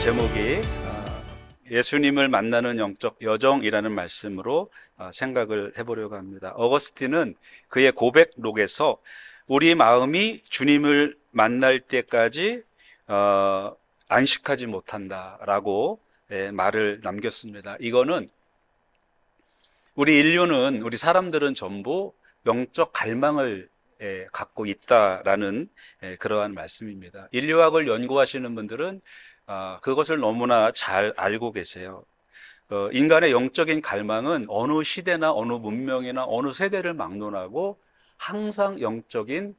제목이 예수님을 만나는 영적 여정이라는 말씀으로 생각을 해보려고 합니다. 어거스틴은 그의 고백록에서 우리 마음이 주님을 만날 때까지 안식하지 못한다라고 말을 남겼습니다. 이거는 우리 사람들은 전부 영적 갈망을 갖고 있다라는 그러한 말씀입니다. 인류학을 연구하시는 분들은 그것을 너무나 잘 알고 계세요. 인간의 영적인 갈망은 어느 시대나 어느 문명이나 어느 세대를 막론하고 항상 영적인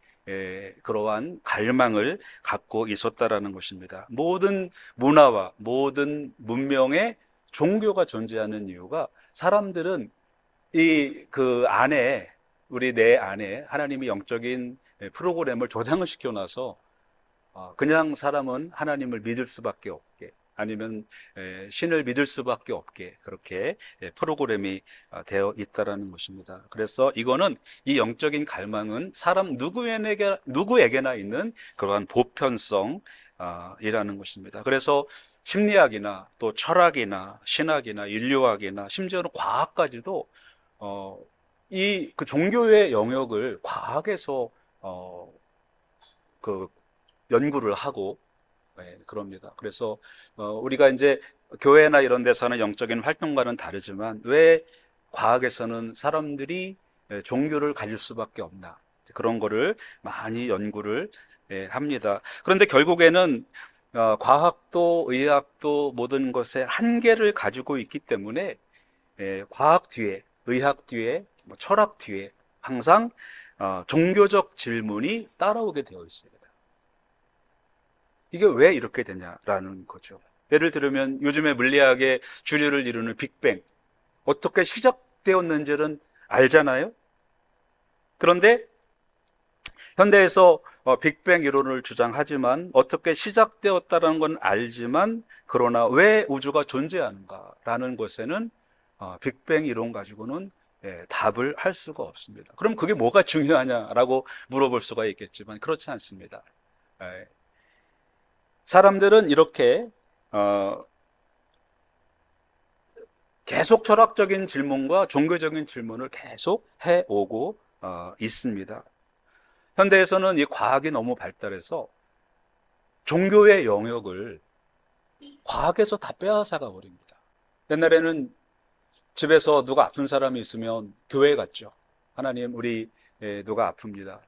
그러한 갈망을 갖고 있었다라는 것입니다. 모든 문화와 모든 문명의 종교가 존재하는 이유가 사람들은 우리 내 안에 하나님이 영적인 프로그램을 조장을 시켜놔서 그냥 사람은 하나님을 믿을 수밖에 없게, 아니면 신을 믿을 수밖에 없게 그렇게 프로그램이 되어 있다라는 것입니다. 그래서 이 영적인 갈망은 사람 누구에게나 있는 그러한 보편성 이라는 것입니다. 그래서 심리학이나 또 철학이나 신학이나 인류학이나 심지어는 과학까지도 그 종교의 영역을 과학에서 연구를 하고 그럽니다. 그래서 우리가 이제 교회나 이런 데서는 영적인 활동과는 다르지만 왜 과학에서는 사람들이 종교를 가질 수밖에 없나, 그런 거를 많이 연구를 합니다. 그런데 결국에는 과학도 의학도 모든 것에 한계를 가지고 있기 때문에 과학 뒤에, 의학 뒤에, 철학 뒤에 항상 종교적 질문이 따라오게 되어 있습니다. 이게 왜 이렇게 되냐라는 거죠. 예를 들면 요즘에 물리학의 주류를 이루는 빅뱅, 어떻게 시작되었는지는 알잖아요. 그런데 현대에서 빅뱅 이론을 주장하지만 어떻게 시작되었다는 건 알지만, 그러나 왜 우주가 존재하는가라는 것에는 빅뱅 이론 가지고는 답을 할 수가 없습니다. 그럼 그게 뭐가 중요하냐라고 물어볼 수가 있겠지만 그렇지 않습니다. 사람들은 이렇게 계속 철학적인 질문과 종교적인 질문을 계속 해오고 있습니다. 현대에서는 이 과학이 너무 발달해서 종교의 영역을 과학에서 다 빼앗아가 버립니다. 옛날에는 집에서 누가 아픈 사람이 있으면 교회 갔죠. 하나님, 우리 누가 아픕니다.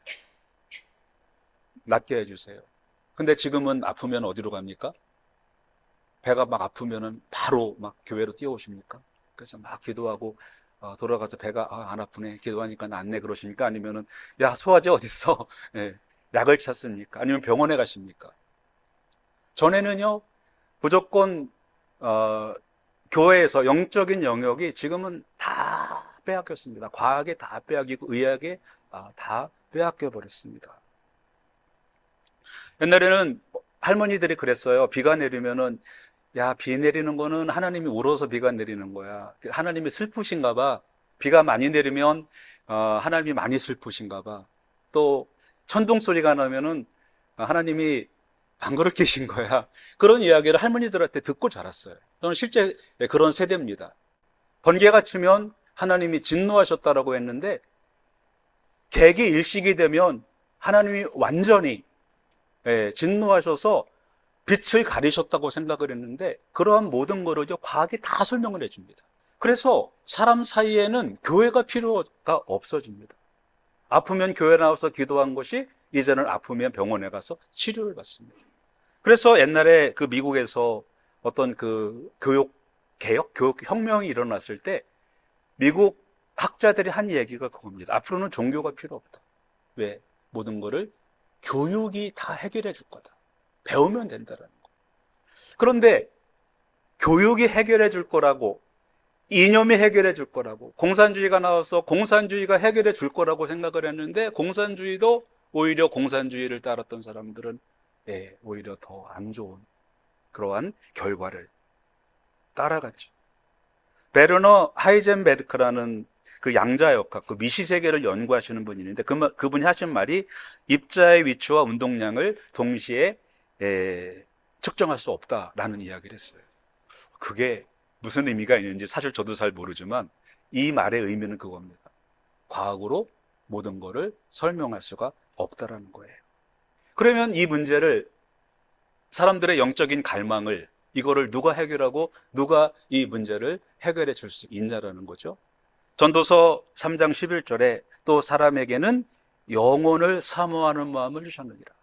낫게 해주세요. 근데 지금은 아프면 어디로 갑니까? 배가 막 아프면은 바로 막 교회로 뛰어오십니까? 그래서 막 기도하고 돌아가서 배가 안 아프네, 기도하니까 낫네 그러십니까? 아니면은 야, 소화제 어딨어? 약을 찾습니까? 아니면 병원에 가십니까? 전에는요, 무조건 교회에서 영적인 영역이 지금은 다 빼앗겼습니다. 과학에 다 빼앗기고 의학에 다 빼앗겨 버렸습니다. 옛날에는 할머니들이 그랬어요. 비가 내리면은, 야, 비 내리는 거는 하나님이 울어서 비가 내리는 거야. 하나님이 슬프신가 봐. 비가 많이 내리면 하나님이 많이 슬프신가 봐. 또 천둥 소리가 나면은 하나님이 방구를 끼신 거야. 그런 이야기를 할머니들한테 듣고 자랐어요. 저는 실제 그런 세대입니다. 번개가 치면 하나님이 진노하셨다라고 했는데, 개기 일식이 되면 하나님이 완전히 진노하셔서 빛을 가리셨다고 생각을 했는데, 그러한 모든 거를 과학이 다 설명을 해줍니다. 그래서 사람 사이에는 교회가 필요가 없어집니다. 아프면 교회 나와서 기도한 것이 이제는 아프면 병원에 가서 치료를 받습니다. 그래서 옛날에 그 미국에서 어떤 그 교육 혁명이 일어났을 때 미국 학자들이 한 얘기가 그겁니다. 앞으로는 종교가 필요 없다. 왜? 모든 거를 교육이 다 해결해 줄 거다. 배우면 된다라는 거. 그런데 교육이 해결해 줄 거라고, 이념이 해결해 줄 거라고, 공산주의가 나와서 공산주의가 해결해 줄 거라고 생각을 했는데, 공산주의도 오히려 공산주의를 따랐던 사람들은 오히려 더 안 좋은 그러한 결과를 따라갔죠. 베르너 하이젠베르크라는 그 양자역학, 그 미시세계를 연구하시는 분이 있는데 그분이 하신 말이, 입자의 위치와 운동량을 동시에 측정할 수 없다라는 이야기를 했어요. 그게 무슨 의미가 있는지 사실 저도 잘 모르지만 이 말의 의미는 그겁니다. 과학으로 모든 거를 설명할 수가 없다라는 거예요. 그러면 이 문제를, 사람들의 영적인 갈망을, 이거를 누가 해결하고 누가 이 문제를 해결해 줄 수 있냐라는 거죠. 전도서 3장 11절에 또 사람에게는 영혼을 사모하는 마음을 주셨느니라.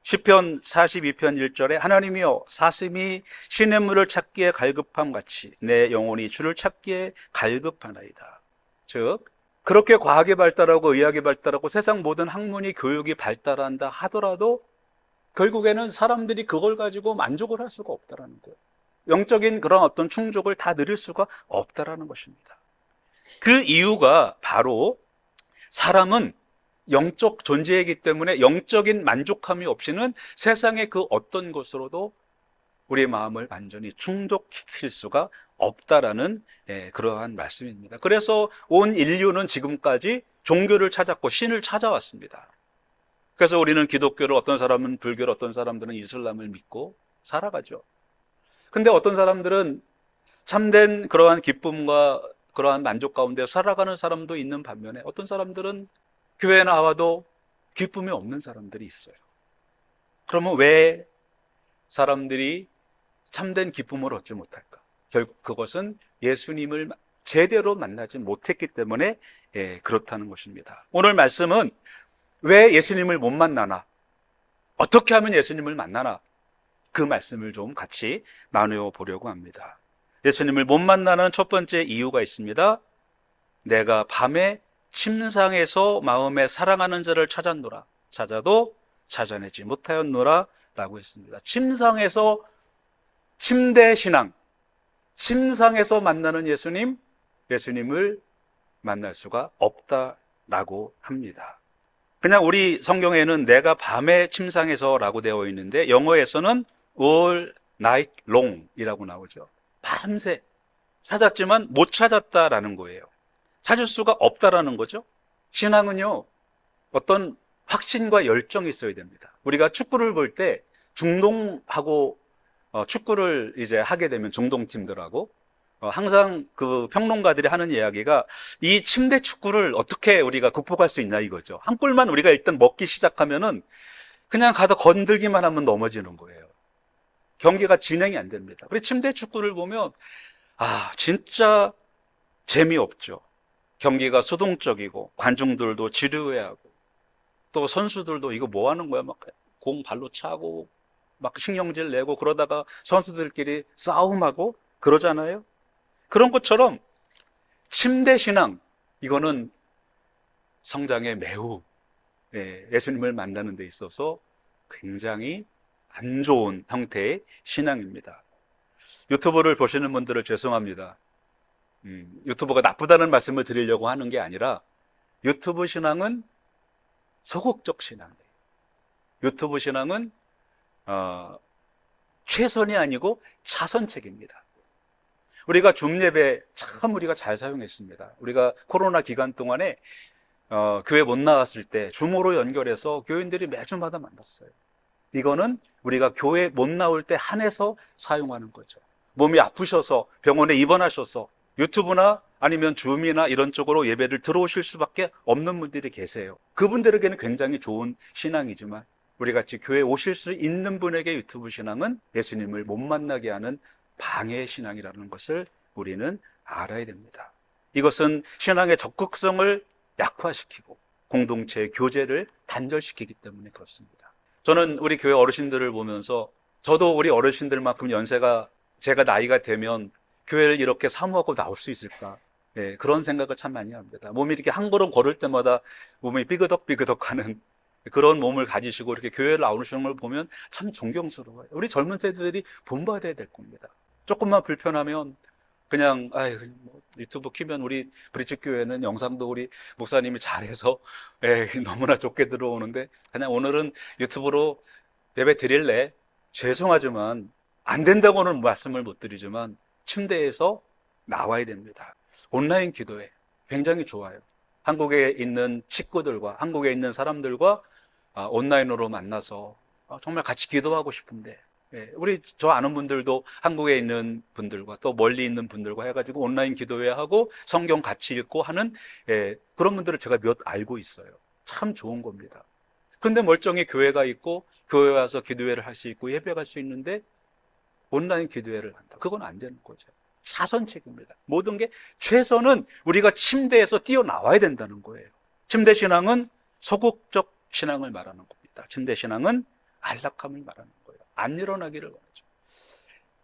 시편 42편 1절에 하나님이여 사슴이 시냇물을 찾기에 갈급함 같이 내 영혼이 주를 찾기에 갈급하나이다. 즉 그렇게 과학이 발달하고 의학이 발달하고 세상 모든 학문이 교육이 발달한다 하더라도 결국에는 사람들이 그걸 가지고 만족을 할 수가 없다라는 거예요. 영적인 그런 어떤 충족을 다 누릴 수가 없다라는 것입니다. 그 이유가 바로 사람은 영적 존재이기 때문에 영적인 만족함이 없이는 세상의 그 어떤 것으로도 우리의 마음을 완전히 충족시킬 수가 없다라는 그러한 말씀입니다. 그래서 온 인류는 지금까지 종교를 찾았고 신을 찾아왔습니다. 그래서 우리는 기독교를, 어떤 사람은 불교를, 어떤 사람들은 이슬람을 믿고 살아가죠. 근데 어떤 사람들은 참된 그러한 기쁨과 그러한 만족 가운데 살아가는 사람도 있는 반면에 어떤 사람들은 교회에 나와도 기쁨이 없는 사람들이 있어요. 그러면 왜 사람들이 참된 기쁨을 얻지 못할까? 결국 그것은 예수님을 제대로 만나지 못했기 때문에 그렇다는 것입니다. 오늘 말씀은 왜 예수님을 못 만나나? 어떻게 하면 예수님을 만나나? 그 말씀을 좀 같이 나누어 보려고 합니다. 예수님을 못 만나는 첫 번째 이유가 있습니다. 내가 밤에 침상에서 마음에 사랑하는 자를 찾았노라. 찾아도 찾아내지 못하였노라 라고 했습니다. 침상에서, 침대 신앙, 침상에서 만나는 예수님, 예수님을 만날 수가 없다라고 합니다. 그냥 우리 성경에는 내가 밤에 침상에서 라고 되어 있는데 영어에서는 all night long 이라고 나오죠. 밤새 찾았지만 못 찾았다라는 거예요. 찾을 수가 없다라는 거죠. 신앙은요, 어떤 확신과 열정이 있어야 됩니다. 우리가 축구를 볼 때 중동하고 축구를 이제 하게 되면 중동팀들하고 항상 그 평론가들이 하는 이야기가 이 침대 축구를 어떻게 우리가 극복할 수 있냐 이거죠. 한 골만 우리가 일단 먹기 시작하면은 그냥 가다 건들기만 하면 넘어지는 거예요. 경기가 진행이 안 됩니다. 그리고 침대 축구를 보면 진짜 재미없죠. 경기가 수동적이고 관중들도 지루해하고 또 선수들도 이거 뭐 하는 거야? 막 공 발로 차고 막 신경질 내고 그러다가 선수들끼리 싸움하고 그러잖아요. 그런 것처럼 침대 신앙, 이거는 성장에 매우 예수님을 만나는 데 있어서 굉장히 안 좋은 형태의 신앙입니다. 유튜브를 보시는 분들은 죄송합니다. 유튜브가 나쁘다는 말씀을 드리려고 하는 게 아니라 유튜브 신앙은 소극적 신앙이에요. 유튜브 신앙은 최선이 아니고 차선책입니다. 우리가 줌 예배 참 우리가 잘 사용했습니다. 우리가 코로나 기간 동안에 교회 못 나갔을 때 줌으로 연결해서 교인들이 매주마다 만났어요. 이거는 우리가 교회 못 나올 때 한해서 사용하는 거죠. 몸이 아프셔서 병원에 입원하셔서 유튜브나 아니면 줌이나 이런 쪽으로 예배를 들어오실 수밖에 없는 분들이 계세요. 그분들에게는 굉장히 좋은 신앙이지만 우리같이 교회에 오실 수 있는 분에게 유튜브 신앙은 예수님을 못 만나게 하는 방해의 신앙이라는 것을 우리는 알아야 됩니다. 이것은 신앙의 적극성을 약화시키고 공동체의 교제를 단절시키기 때문에 그렇습니다. 저는 우리 교회 어르신들을 보면서 저도 우리 어르신들만큼 연세가, 제가 나이가 되면 교회를 이렇게 사모하고 나올 수 있을까? 그런 생각을 참 많이 합니다. 몸이 이렇게 한 걸음 걸을 때마다 몸이 삐그덕삐그덕 하는 그런 몸을 가지시고 이렇게 교회를 나오시는 걸 보면 참 존경스러워요. 우리 젊은 세대들이 본받아야 될 겁니다. 조금만 불편하면 그냥 유튜브 키면 우리 브릿지 교회는 영상도 우리 목사님이 잘해서 너무나 좋게 들어오는데 그냥 오늘은 유튜브로 예배 드릴래? 죄송하지만 안 된다고는 말씀을 못 드리지만 침대에서 나와야 됩니다. 온라인 기도회 굉장히 좋아요. 한국에 있는 식구들과 한국에 있는 사람들과 온라인으로 만나서 정말 같이 기도하고 싶은데 우리 저 아는 분들도 한국에 있는 분들과 또 멀리 있는 분들과 해가지고 온라인 기도회 하고 성경 같이 읽고 하는 그런 분들을 제가 몇 알고 있어요. 참 좋은 겁니다. 근데 멀쩡히 교회가 있고 교회 와서 기도회를 할 수 있고 예배 갈 수 있는데 온라인 기도회를 한다. 그건 안 되는 거죠. 자선책입니다. 모든 게 최선은 우리가 침대에서 뛰어나와야 된다는 거예요. 침대 신앙은 소극적 신앙을 말하는 겁니다. 침대 신앙은 안락함을 말하는 거예요. 안 일어나기를 원하죠.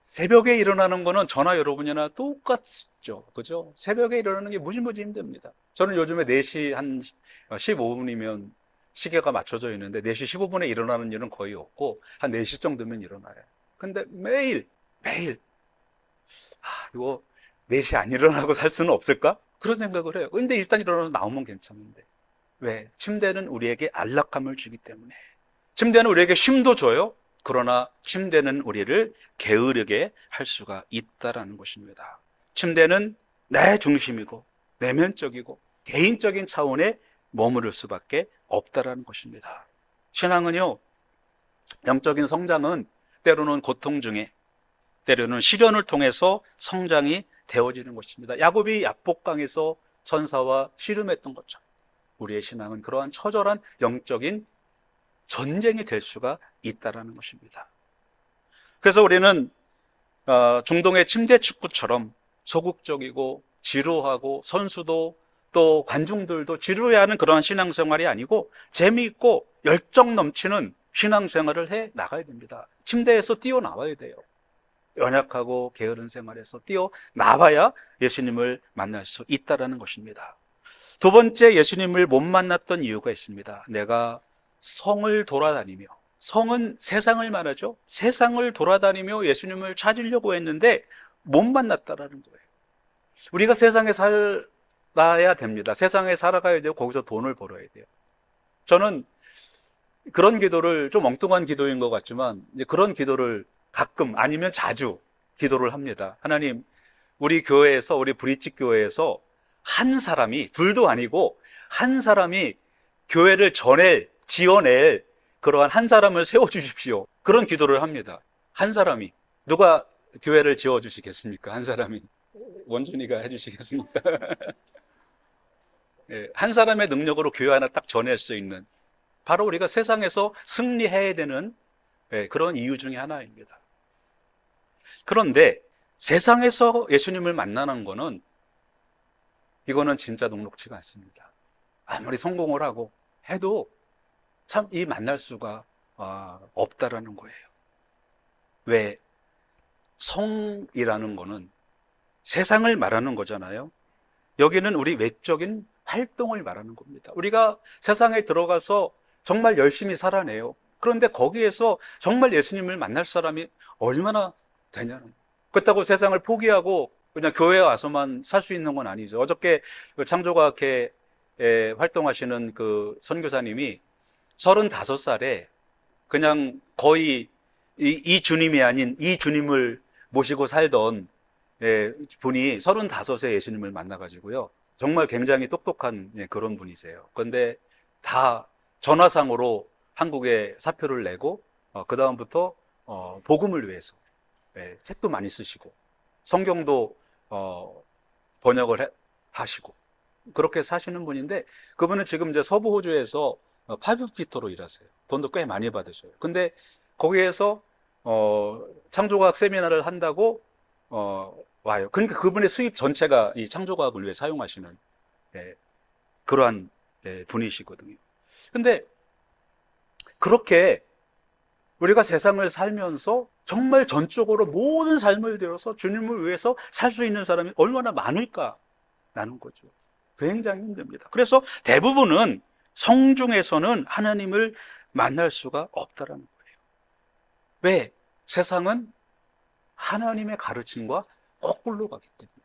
새벽에 일어나는 거는 저나 여러분이나 똑같죠. 그죠? 새벽에 일어나는 게 무지무지 힘듭니다. 저는 요즘에 4시 한 15분이면 시계가 맞춰져 있는데 4시 15분에 일어나는 일은 거의 없고 한 4시 정도면 일어나요. 근데 매일 이거 4시 안 일어나고 살 수는 없을까? 그런 생각을 해요. 근데 일단 일어나서 나오면 괜찮은데 왜? 침대는 우리에게 안락함을 주기 때문에. 침대는 우리에게 쉼도 줘요. 그러나 침대는 우리를 게으르게 할 수가 있다라는 것입니다. 침대는 내 중심이고 내면적이고 개인적인 차원에 머무를 수밖에 없다라는 것입니다. 신앙은요, 영적인 성장은 때로는 고통 중에, 때로는 시련을 통해서 성장이 되어지는 것입니다. 야곱이 야복강에서 천사와 씨름했던 것처럼 우리의 신앙은 그러한 처절한 영적인 전쟁이 될 수가 있다는 것입니다. 그래서 우리는 중동의 침대 축구처럼 소극적이고 지루하고 선수도 또 관중들도 지루해하는 그러한 신앙생활이 아니고 재미있고 열정 넘치는 신앙생활을 해 나가야 됩니다. 침대에서 뛰어나와야 돼요. 연약하고 게으른 생활에서 뛰어나와야 예수님을 만날 수 있다는 것입니다. 두 번째, 예수님을 못 만났던 이유가 있습니다. 내가 성을 돌아다니며, 성은 세상을 말하죠. 세상을 돌아다니며 예수님을 찾으려고 했는데 못 만났다라는 거예요. 우리가 세상에 살아야 됩니다. 세상에 살아가야 되고 거기서 돈을 벌어야 돼요. 저는 그런 기도를, 좀 엉뚱한 기도인 것 같지만 이제 그런 기도를 가끔 아니면 자주 기도를 합니다. 하나님, 우리 교회에서, 우리 브릿지 교회에서 한 사람이, 둘도 아니고 한 사람이 교회를 지어낼 그러한 한 사람을 세워주십시오. 그런 기도를 합니다. 한 사람이. 누가 교회를 지어주시겠습니까? 한 사람이. 원준이가 해주시겠습니까? 한 사람의 능력으로 교회 하나 딱 전할 수 있는, 바로 우리가 세상에서 승리해야 되는 그런 이유 중에 하나입니다. 그런데 세상에서 예수님을 만나는 거는, 이거는 진짜 녹록치가 않습니다. 아무리 성공을 하고 해도 참 이 만날 수가 없다라는 거예요. 왜? 성이라는 거는 세상을 말하는 거잖아요. 여기는 우리 외적인 활동을 말하는 겁니다. 우리가 세상에 들어가서 정말 열심히 살아내요. 그런데 거기에서 정말 예수님을 만날 사람이 얼마나 되냐는 거예요. 그렇다고 세상을 포기하고 그냥 교회에 와서만 살 수 있는 건 아니죠. 어저께 그 창조과학회 활동하시는 그 선교사님이 35살에 그냥 거의 이 주님이 아닌 이 주님을 모시고 살던 분이 35세 예수님을 만나가지고요. 정말 굉장히 똑똑한 그런 분이세요. 그런데 다 전화상으로 한국에 사표를 내고 그 다음부터 복음을 위해서 책도 많이 쓰시고 성경도 번역을 하시고 그렇게 사시는 분인데, 그분은 지금 이제 서부 호주에서 파이브피터로 일하세요. 돈도 꽤 많이 받으셔요. 근데 거기에서 창조과학 세미나를 한다고 와요. 그러니까 그분의 수입 전체가 이 창조과학을 위해 사용하시는 그러한 분이시거든요. 근데 그렇게 우리가 세상을 살면서 정말 전적으로 모든 삶을 들여서 주님을 위해서 살 수 있는 사람이 얼마나 많을까라는 거죠. 굉장히 힘듭니다. 그래서 대부분은 성 중에서는 하나님을 만날 수가 없다라는 거예요. 왜? 세상은 하나님의 가르침과 거꾸로 가기 때문에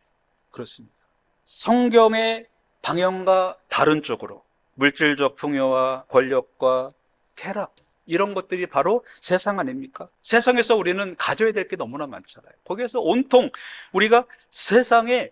그렇습니다. 성경의 방향과 다른 쪽으로 물질적 풍요와 권력과 쾌락, 이런 것들이 바로 세상 아닙니까? 세상에서 우리는 가져야 될 게 너무나 많잖아요. 거기에서 온통 우리가 세상에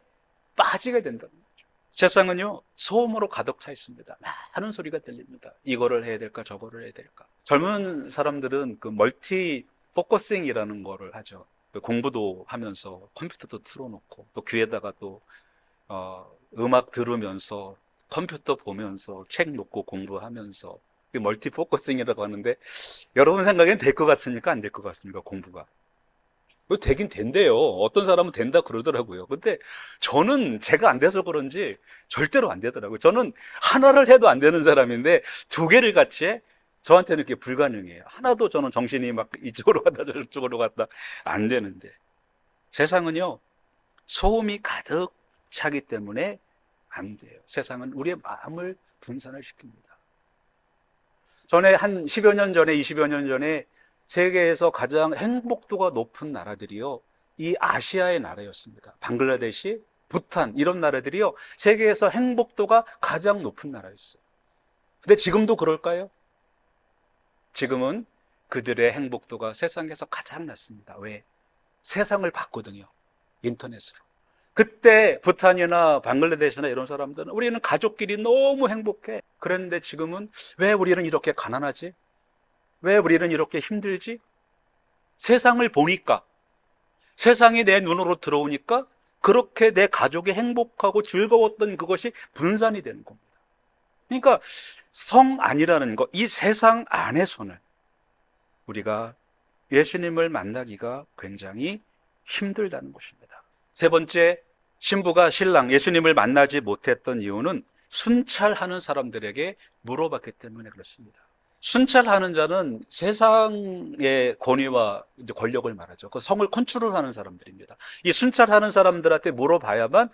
빠지게 된다는 거죠. 세상은요, 소음으로 가득 차 있습니다. 많은 소리가 들립니다. 이거를 해야 될까, 저거를 해야 될까. 젊은 사람들은 그 멀티 포커싱이라는 거를 하죠. 공부도 하면서 컴퓨터도 틀어놓고 또 귀에다가 또 음악 들으면서 컴퓨터 보면서 책 놓고 공부하면서 멀티 포커싱이라고 하는데 여러분 생각엔 될 것 같습니까? 안 될 것 같습니까? 공부가. 되긴 된대요. 어떤 사람은 된다 그러더라고요. 근데 저는 제가 안 돼서 그런지 절대로 안 되더라고요. 저는 하나를 해도 안 되는 사람인데 두 개를 같이 해? 저한테는 그게 불가능해요. 하나도 저는 정신이 막 이쪽으로 갔다 저쪽으로 갔다 안 되는데. 세상은요, 소음이 가득 차기 때문에 안 돼요. 세상은 우리의 마음을 분산을 시킵니다. 전에 한 10여 년 전에, 20여 년 전에 세계에서 가장 행복도가 높은 나라들이요, 이 아시아의 나라였습니다. 방글라데시, 부탄 이런 나라들이요, 세계에서 행복도가 가장 높은 나라였어요. 근데 지금도 그럴까요? 지금은 그들의 행복도가 세상에서 가장 낮습니다. 왜? 세상을 봤거든요. 인터넷으로. 그때 부탄이나 방글라데시나 이런 사람들은 우리는 가족끼리 너무 행복해. 그랬는데 지금은 왜 우리는 이렇게 가난하지? 왜 우리는 이렇게 힘들지? 세상을 보니까, 세상이 내 눈으로 들어오니까 그렇게 내 가족이 행복하고 즐거웠던 그것이 분산이 되는 겁니다. 그러니까 성 안이라는 것, 이 세상 안에서는 우리가 예수님을 만나기가 굉장히 힘들다는 것입니다. 세 번째, 신부가 신랑 예수님을 만나지 못했던 이유는 순찰하는 사람들에게 물어봤기 때문에 그렇습니다. 순찰하는 자는 세상의 권위와 이제 권력을 말하죠. 그 성을 컨트롤하는 사람들입니다. 이 순찰하는 사람들한테 물어봐야만,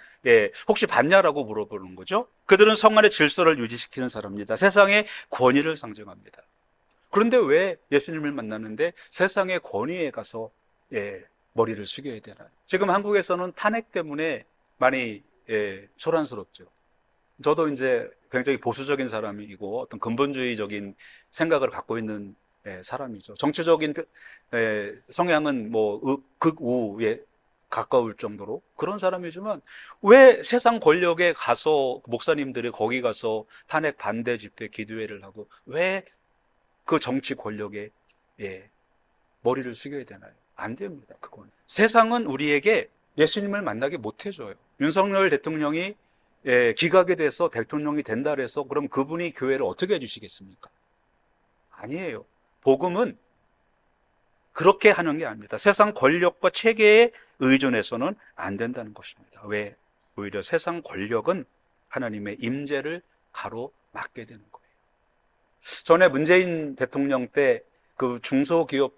혹시 봤냐라고 물어보는 거죠. 그들은 성 안의 질서를 유지시키는 사람입니다. 세상의 권위를 상징합니다. 그런데 왜 예수님을 만나는데 세상의 권위에 가서 머리를 숙여야 되나요? 지금 한국에서는 탄핵 때문에 많이 소란스럽죠. 저도 이제 굉장히 보수적인 사람이고 어떤 근본주의적인 생각을 갖고 있는 사람이죠. 정치적인 성향은 뭐 극우에 가까울 정도로 그런 사람이지만 왜 세상 권력에 가서 목사님들이 거기 가서 탄핵 반대 집회 기도회를 하고 왜 그 정치 권력에 머리를 숙여야 되나요? 안 됩니다. 그건 세상은 우리에게 예수님을 만나게 못 해줘요. 윤석열 대통령이 기각이 돼서 대통령이 된다 그래서 그럼 그분이 교회를 어떻게 해주시겠습니까? 아니에요. 복음은 그렇게 하는 게 아닙니다. 세상 권력과 체계에 의존해서는 안 된다는 것입니다. 왜? 오히려 세상 권력은 하나님의 임재를 가로막게 되는 거예요. 전에 문재인 대통령 때 그 중소기업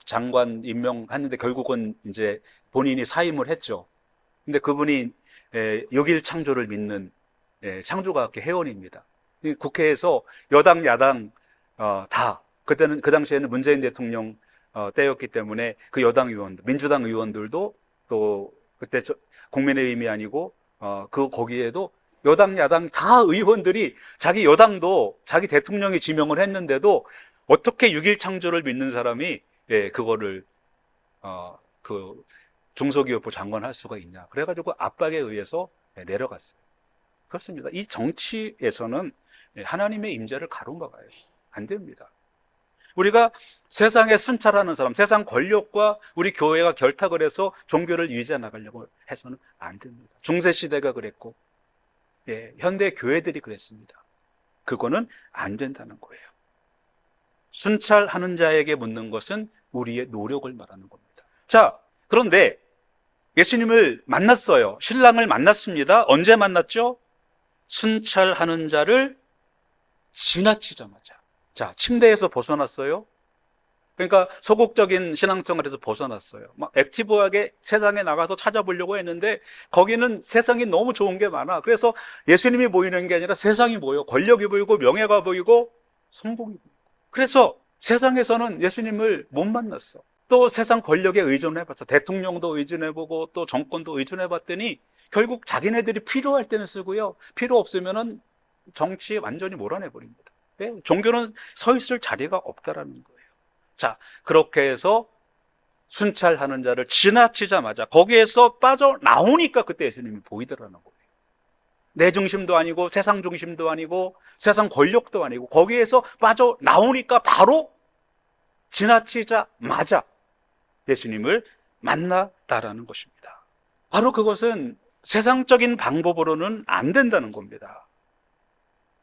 장관 임명했는데 결국은 이제 본인이 사임을 했죠. 근데 그분이 6.1 창조를 믿는 창조과학회 회원입니다. 국회에서 여당 야당 다 그때는 그 당시에는 문재인 대통령 때였기 때문에 그 여당 의원들, 민주당 의원들도 또 그때 국민의힘이 아니고 거기에도 여당 야당 다 의원들이 자기 여당도 자기 대통령이 지명을 했는데도 어떻게 6.1 창조를 믿는 사람이 그거를 그 중소기업부 장관 할 수가 있냐. 그래가지고 압박에 의해서 내려갔어요. 그렇습니다. 이 정치에서는 하나님의 임재를 가로막아요. 안 됩니다. 우리가 세상에 순찰하는 사람, 세상 권력과 우리 교회가 결탁을 해서 종교를 유지해 나가려고 해서는 안 됩니다. 중세시대가 그랬고, 현대 교회들이 그랬습니다. 그거는 안 된다는 거예요. 순찰하는 자에게 묻는 것은 우리의 노력을 말하는 겁니다. 자, 그런데 예수님을 만났어요. 신랑을 만났습니다. 언제 만났죠? 순찰하는 자를 지나치자마자. 자, 침대에서 벗어났어요. 그러니까 소극적인 신앙생활에서 벗어났어요. 막 액티브하게 세상에 나가서 찾아보려고 했는데 거기는 세상이 너무 좋은 게 많아. 그래서 예수님이 보이는 게 아니라 세상이 보여. 권력이 보이고 명예가 보이고 성공이 보이고. 그래서 세상에서는 예수님을 못 만났어. 또 세상 권력에 의존해봤어. 대통령도 의존해보고 또 정권도 의존해봤더니 결국 자기네들이 필요할 때는 쓰고요. 필요 없으면은 정치에 완전히 몰아내버립니다. 종교는 서 있을 자리가 없다라는 거예요. 자, 그렇게 해서 순찰하는 자를 지나치자마자 거기에서 빠져나오니까 그때 예수님이 보이더라는 거예요. 내 중심도 아니고 세상 중심도 아니고 세상 권력도 아니고 거기에서 빠져나오니까 바로 지나치자마자 예수님을 만났다라는 것입니다. 바로 그것은 세상적인 방법으로는 안 된다는 겁니다.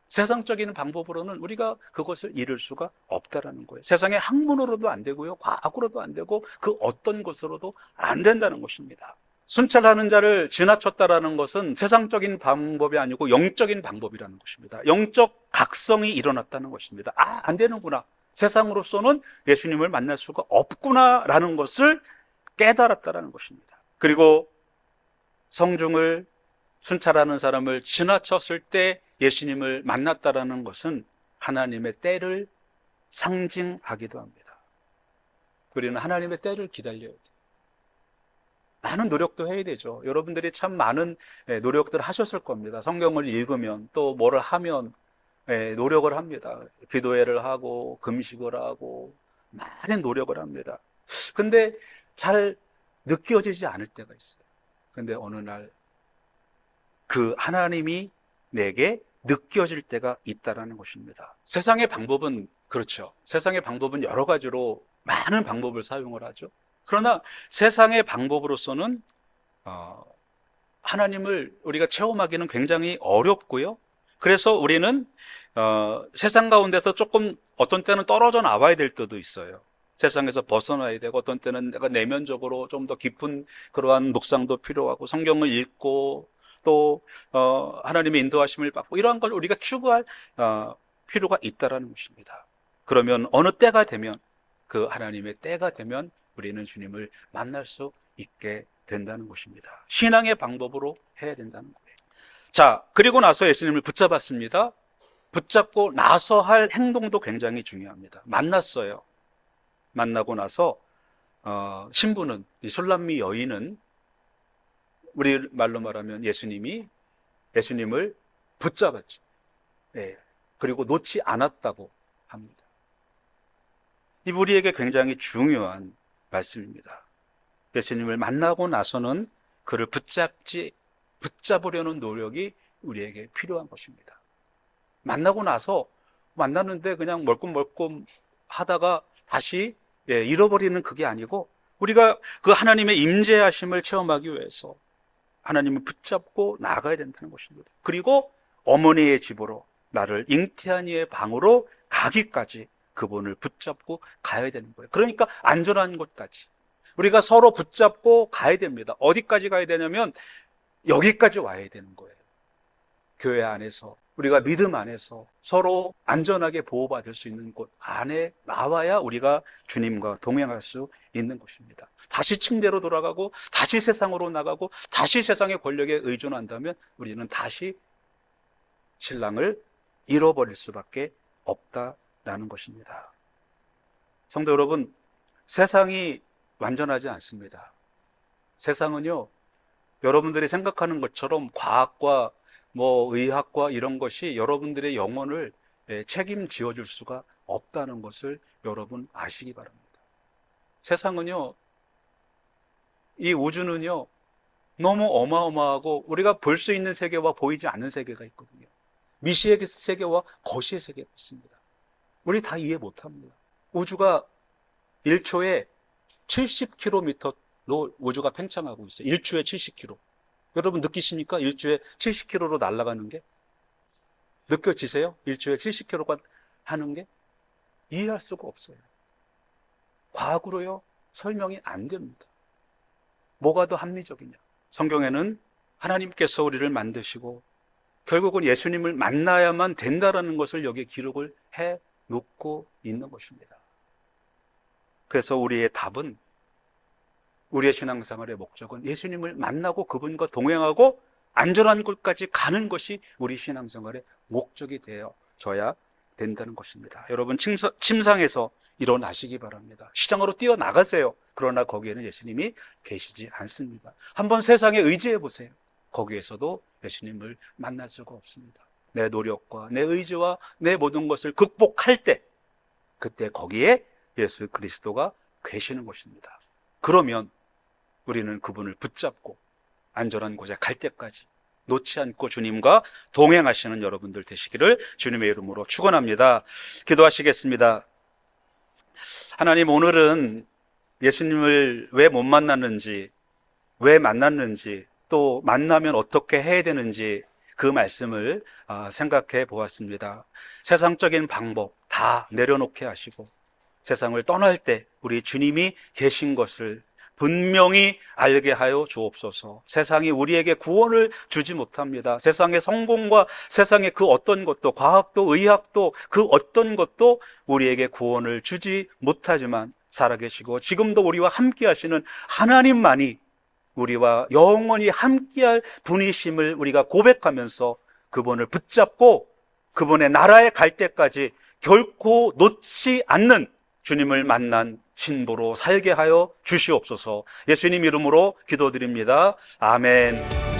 세상적인 방법으로는 우리가 그것을 이룰 수가 없다라는 거예요. 세상의 학문으로도 안 되고요, 과학으로도 안 되고 그 어떤 것으로도 안 된다는 것입니다. 순찰하는 자를 지나쳤다라는 것은 세상적인 방법이 아니고 영적인 방법이라는 것입니다. 영적 각성이 일어났다는 것입니다. 안 되는구나. 세상으로서는 예수님을 만날 수가 없구나라는 것을 깨달았다라는 것입니다. 그리고 성중을 순찰하는 사람을 지나쳤을 때 예수님을 만났다라는 것은 하나님의 때를 상징하기도 합니다. 우리는 하나님의 때를 기다려야 돼요. 많은 노력도 해야 되죠. 여러분들이 참 많은 노력들을 하셨을 겁니다. 성경을 읽으면 또 뭐를 하면 노력을 합니다. 기도회를 하고 금식을 하고 많은 노력을 합니다. 근데 잘 느껴지지 않을 때가 있어요. 근데 어느 날 그 하나님이 내게 느껴질 때가 있다라는 것입니다. 세상의 방법은 그렇죠. 세상의 방법은 여러 가지로 많은 방법을 사용을 하죠. 그러나 세상의 방법으로서는 하나님을 우리가 체험하기는 굉장히 어렵고요. 그래서 우리는 세상 가운데서 조금 어떤 때는 떨어져 나와야 될 때도 있어요. 세상에서 벗어나야 되고 어떤 때는 내가 내면적으로 좀 더 깊은 그러한 묵상도 필요하고 성경을 읽고 또 하나님의 인도하심을 받고 이러한 걸 우리가 추구할 필요가 있다라는 것입니다. 그러면 어느 때가 되면 그 하나님의 때가 되면 우리는 주님을 만날 수 있게 된다는 것입니다. 신앙의 방법으로 해야 된다는 거예요. 자, 그리고 나서 예수님을 붙잡았습니다. 붙잡고 나서 할 행동도 굉장히 중요합니다. 만났어요. 만나고 나서 신부는, 이 술람미 여인은 우리 말로 말하면 예수님을 붙잡았죠. 네. 그리고 놓지 않았다고 합니다. 이 우리에게 굉장히 중요한 말씀입니다. 예수님을 만나고 나서는 그를 붙잡으려는 노력이 우리에게 필요한 것입니다. 만나고 나서 만났는데 그냥 멀끔멀끔 하다가 다시 잃어버리는 그게 아니고 우리가 그 하나님의 임재하심을 체험하기 위해서 하나님을 붙잡고 나가야 된다는 것입니다. 그리고 어머니의 집으로 나를 잉태한 이의 방으로 가기까지 그분을 붙잡고 가야 되는 거예요. 그러니까 안전한 곳까지 우리가 서로 붙잡고 가야 됩니다. 어디까지 가야 되냐면 여기까지 와야 되는 거예요. 교회 안에서 우리가 믿음 안에서 서로 안전하게 보호받을 수 있는 곳 안에 나와야 우리가 주님과 동행할 수 있는 것입니다. 다시 침대로 돌아가고 다시 세상으로 나가고 다시 세상의 권력에 의존한다면 우리는 다시 신랑을 잃어버릴 수밖에 없다라는 것입니다. 성도 여러분, 세상이 완전하지 않습니다. 세상은요, 여러분들이 생각하는 것처럼 과학과 의학과 이런 것이 여러분들의 영혼을 책임지어 줄 수가 없다는 것을 여러분 아시기 바랍니다. 세상은요, 이 우주는요, 너무 어마어마하고 우리가 볼 수 있는 세계와 보이지 않는 세계가 있거든요. 미시의 세계와 거시의 세계가 있습니다. 우리 다 이해 못합니다. 우주가 1초에 70km로 우주가 팽창하고 있어요. 1초에 70km. 여러분 느끼십니까? 1초에 70km로 날아가는 게? 느껴지세요? 1초에 70km가 하는 게? 이해할 수가 없어요. 과학으로요, 설명이 안 됩니다. 뭐가 더 합리적이냐? 성경에는 하나님께서 우리를 만드시고 결국은 예수님을 만나야만 된다라는 것을 여기에 기록을 해 놓고 있는 것입니다. 그래서 우리의 답은, 우리의 신앙생활의 목적은 예수님을 만나고 그분과 동행하고 안전한 곳까지 가는 것이 우리 신앙생활의 목적이 되어져야 된다는 것입니다. 여러분, 침상에서 일어나시기 바랍니다. 시장으로 뛰어나가세요. 그러나 거기에는 예수님이 계시지 않습니다. 한번 세상에 의지해 보세요. 거기에서도 예수님을 만날 수가 없습니다. 내 노력과 내 의지와 내 모든 것을 극복할 때, 그때 거기에 예수 그리스도가 계시는 것입니다. 그러면 우리는 그분을 붙잡고 안전한 곳에 갈 때까지 놓지 않고 주님과 동행하시는 여러분들 되시기를 주님의 이름으로 축원합니다. 기도하시겠습니다. 하나님, 오늘은 예수님을 왜 못 만났는지, 왜 만났는지, 또 만나면 어떻게 해야 되는지 그 말씀을 생각해 보았습니다. 세상적인 방법 다 내려놓게 하시고 세상을 떠날 때 우리 주님이 계신 것을 분명히 알게 하여 주옵소서. 세상이 우리에게 구원을 주지 못합니다. 세상의 성공과 세상의 그 어떤 것도, 과학도 의학도 그 어떤 것도 우리에게 구원을 주지 못하지만 살아계시고 지금도 우리와 함께 하시는 하나님만이 우리와 영원히 함께할 분이심을 우리가 고백하면서 그분을 붙잡고 그분의 나라에 갈 때까지 결코 놓지 않는 주님을 만난 신부로 살게 하여 주시옵소서. 예수님 이름으로 기도드립니다. 아멘.